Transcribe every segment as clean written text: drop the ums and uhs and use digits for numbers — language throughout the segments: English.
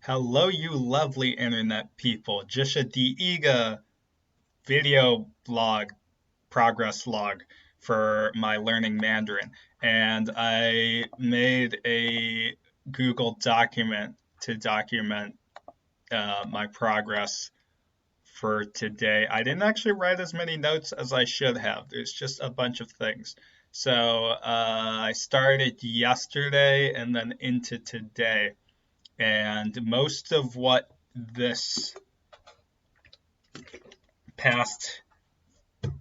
Hello, you lovely internet people. 这是第一个 video blog progress log for my learning Mandarin. And I made a Google document to document my progress for today. I didn't actually write as many notes as I should have. There's just a bunch of things. So I started yesterday and then into today. And most of what this past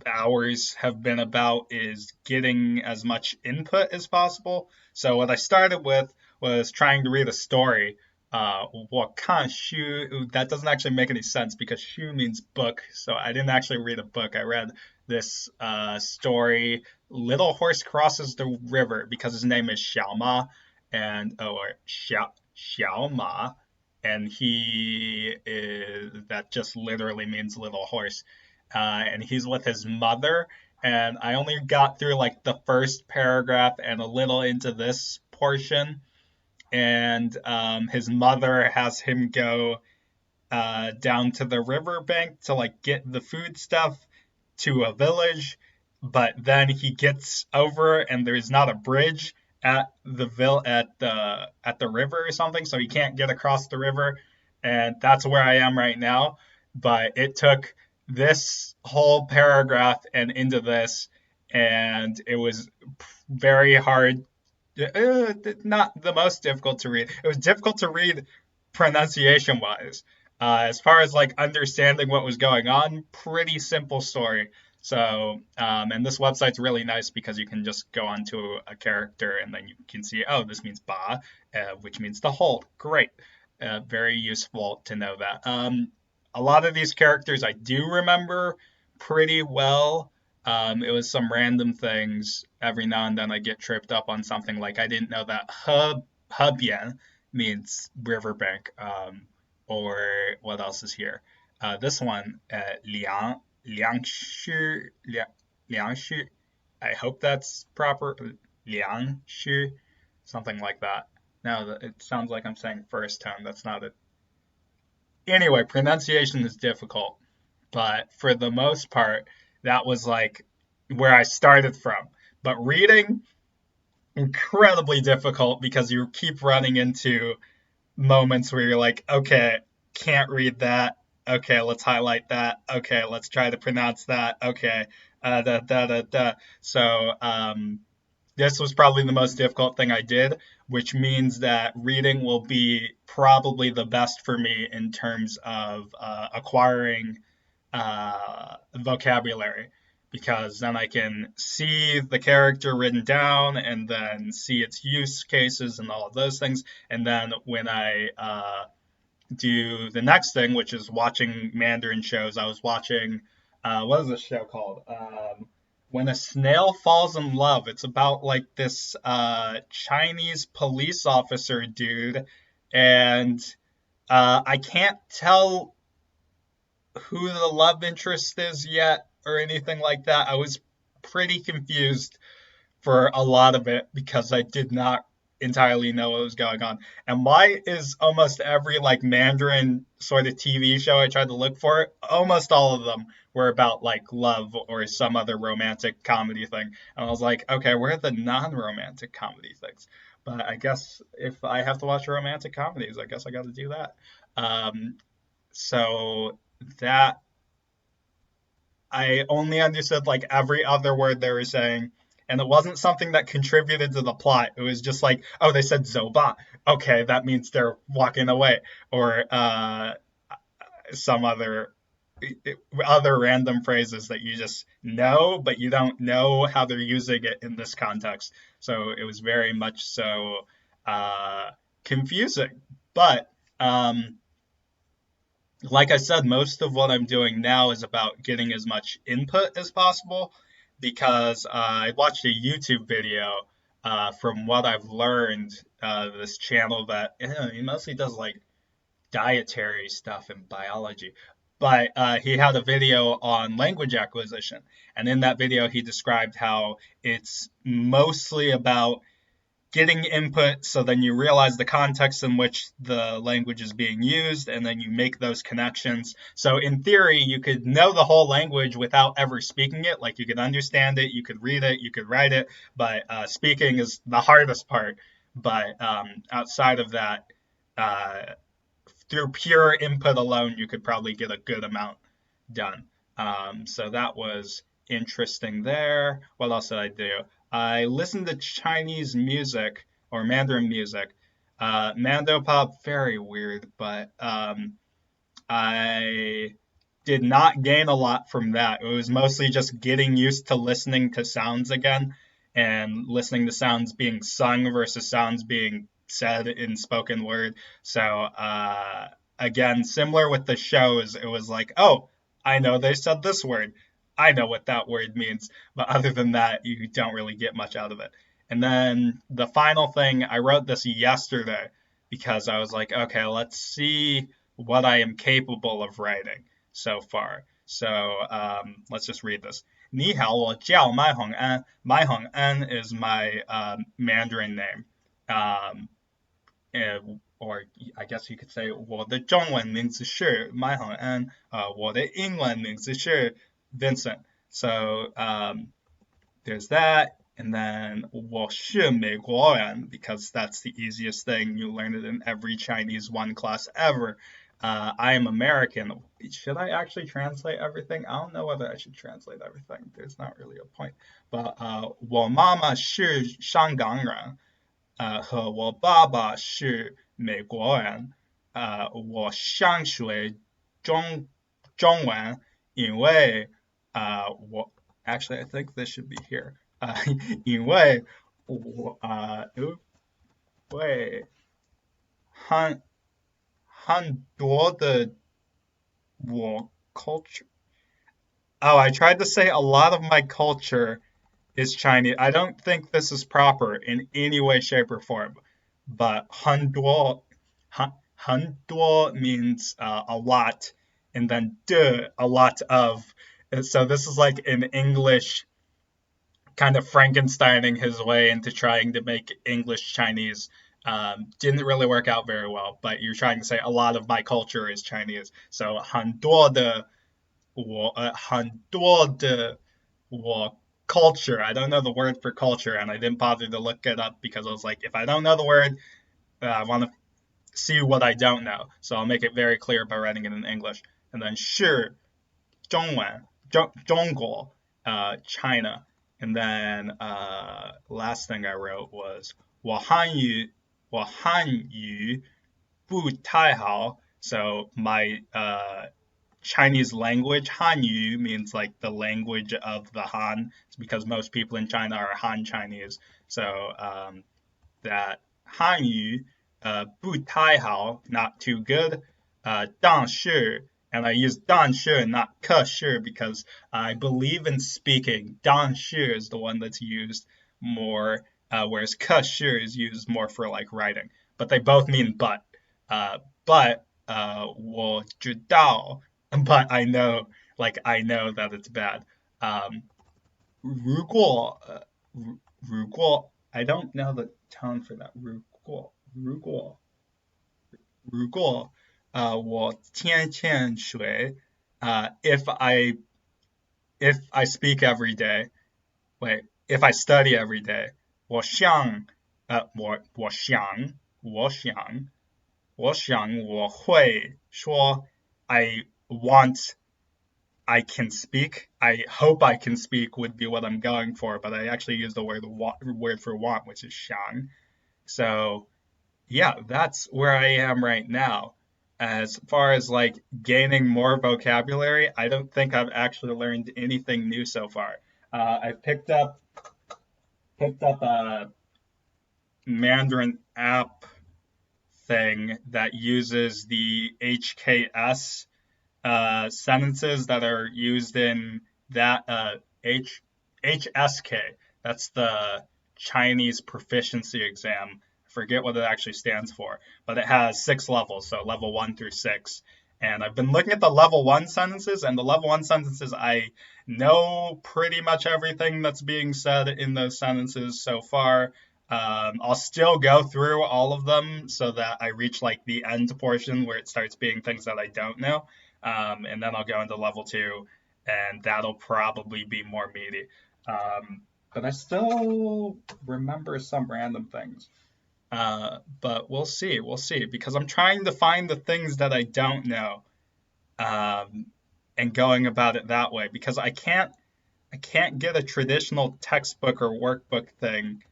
hours have been about is getting as much input as possible. So what I started with was trying to read a story. 我看书, that doesn't actually make any sense because 书 means book. So I didn't actually read a book. I read this story, Little Horse Crosses the River, because his name is Xiaoma, or Xiaoma, and that just literally means little horse. And he's with his mother, and I only got through like the first paragraph and a little into this portion, and his mother has him go down to the riverbank to like get the food stuff to a village, but then he gets over and there's not a bridge at the river or something, so he can't get across the river, and that's where I am right now. But it took this whole paragraph and into this, and it was very hard. Not the most difficult to read. It was difficult to read pronunciation wise. As far as like understanding what was going on, pretty simple story. So, and this website's really nice because you can just go onto a character and then you can see, oh, this means ba, which means to hold. Great. Very useful to know that. A lot of these characters I do remember pretty well. It was some random things. Every now and then I get tripped up on something like I didn't know that hebian means riverbank. Or what else is here? This one, liangshi, I hope that's proper. Liangshi, something like that. No, it sounds like I'm saying first tone. That's not it. Anyway, pronunciation is difficult, but for the most part, that was like where I started from. But reading, incredibly difficult because you keep running into moments where you're like, okay, can't read that. Okay, let's highlight that. Okay, let's try to pronounce that. Okay, da da da da. So this was probably the most difficult thing I did, which means that reading will be probably the best for me in terms of acquiring vocabulary, because then I can see the character written down and then see its use cases and all of those things. And then when I do the next thing, which is watching Mandarin shows, I was watching, what is this show called? When a Snail Falls in Love. It's about like this Chinese police officer dude, and I can't tell who the love interest is yet or anything like that. I was pretty confused for a lot of it because I did not entirely know what was going on. And why is almost every like Mandarin sort of TV show I tried to look for, almost all of them were about like love or some other romantic comedy thing. And I was like, okay, where are the non-romantic comedy things? But I guess if I have to watch romantic comedies, I guess I got to do that. So that I only understood like every other word they were saying, and it wasn't something that contributed to the plot. It was just like, oh, they said Zoba. Okay, that means they're walking away, or some other random phrases that you just know, but you don't know how they're using it in this context. So it was very much so confusing. But like I said, most of what I'm doing now is about getting as much input as possible, because I watched a YouTube video from what I've learned, this channel that he mostly does like dietary stuff and biology. But he had a video on language acquisition. And in that video, he described how it's mostly about getting input, so then you realize the context in which the language is being used, and then you make those connections. So in theory, you could know the whole language without ever speaking it. Like you could understand it, you could read it, you could write it, but speaking is the hardest part. But outside of that, through pure input alone, you could probably get a good amount done. So that was interesting there. What else did I do? I listened to Chinese music or Mandarin music. Mando pop, very weird, but I did not gain a lot from that. It was mostly just getting used to listening to sounds again and listening to sounds being sung versus sounds being said in spoken word. So again, similar with the shows, it was like, oh, I know they said this word. I know what that word means. But other than that, you don't really get much out of it. And then the final thing, I wrote this yesterday because I was like, okay, let's see what I am capable of writing so far. So let's just read this. 你好，我叫麦宏安. Mai Hong An is my Mandarin name. Or I guess you could say 我的中文名字是麦宏安，我的英文名字是 Vincent. So there's that. And then 我是美国人 because that's the easiest thing. You learn it in every Chinese 1 class ever. I am American. Should I actually translate everything? I don't know whether I should translate everything. There's not really a point. But 我妈妈是香港人，和我爸爸是美国人。我想学中文，因为我 actually I think this should be here. 因为我会很多的我 culture. Oh, I tried to say a lot of my culture is Chinese. I don't think this is proper in any way, shape, or form. But 很多means a lot, and then a lot of. And so this is like in English, kind of Frankensteining his way into trying to make English Chinese. Didn't really work out very well, but you're trying to say a lot of my culture is Chinese. So 很多的我 culture. I don't know the word for culture, and I didn't bother to look it up because I was like, if I don't know the word, I want to see what I don't know. So I'll make it very clear by writing it in English. And then 是中文中国 China. And then last thing I wrote was 我汉语不太好. So my Chinese language, Hanyu, means like the language of the Han. It's because most people in China are Han Chinese. So that Hanyu, 不太好, not too good. 但是, and I use 但是, not 可是, because I believe in speaking. 但是 is the one that's used more, whereas 可是 is used more for like writing. But they both mean but. But 我知道. But I know that it's bad. 如果 I don't know the tone for that. 如果我天天学 if I speak every day. Wait, if I study every day. 我想我会说 I can speak. I hope I can speak would be what I'm going for, but I actually use the word for want, which is 想. So yeah, that's where I am right now. As far as like gaining more vocabulary, I don't think I've actually learned anything new so far. I've picked up a Mandarin app thing that uses the HKS sentences that are used in that HSK. That's the Chinese proficiency exam. I forget what it actually stands for, but it has 6 levels, so level 1 through 6. And I've been looking at the level 1 sentences, and the level 1 sentences, I know pretty much everything that's being said in those sentences so far. I'll still go through all of them so that I reach like the end portion where it starts being things that I don't know. And then I'll go into level 2, and that'll probably be more meaty. But I still remember some random things. But we'll see, because I'm trying to find the things that I don't know, and going about it that way, because I can't get a traditional textbook or workbook thing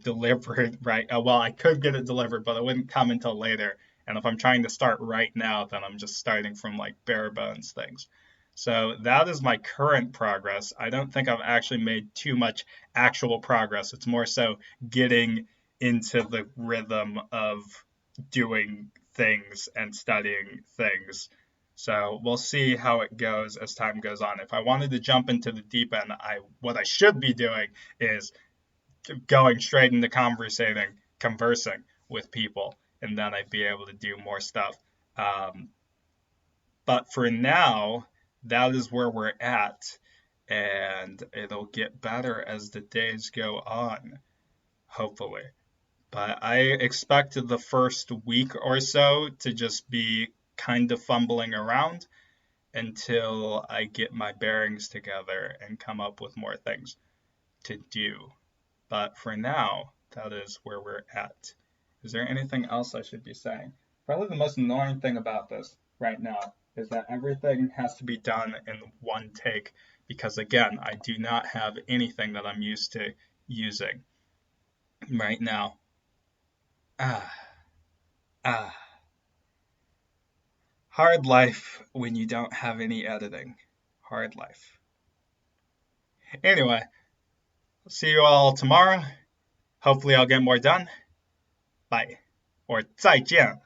delivered right. Well, I could get it delivered, but it wouldn't come until later. And if I'm trying to start right now, then I'm just starting from like bare bones things. So that is my current progress. I don't think I've actually made too much actual progress. It's more so getting into the rhythm of doing things and studying things. So we'll see how it goes as time goes on. If I wanted to jump into the deep end, what I should be doing is going straight into conversing with people, and then I'd be able to do more stuff. But for now, that is where we're at, and it'll get better as the days go on, hopefully. But I expected the first week or so to just be kind of fumbling around until I get my bearings together and come up with more things to do. But for now, that is where we're at. Is there anything else I should be saying? Probably the most annoying thing about this right now is that everything has to be done in one take, because again, I do not have anything that I'm used to using right now. Ah. Hard life when you don't have any editing. Hard life. Anyway, see you all tomorrow. Hopefully I'll get more done. Bye. Or 再见.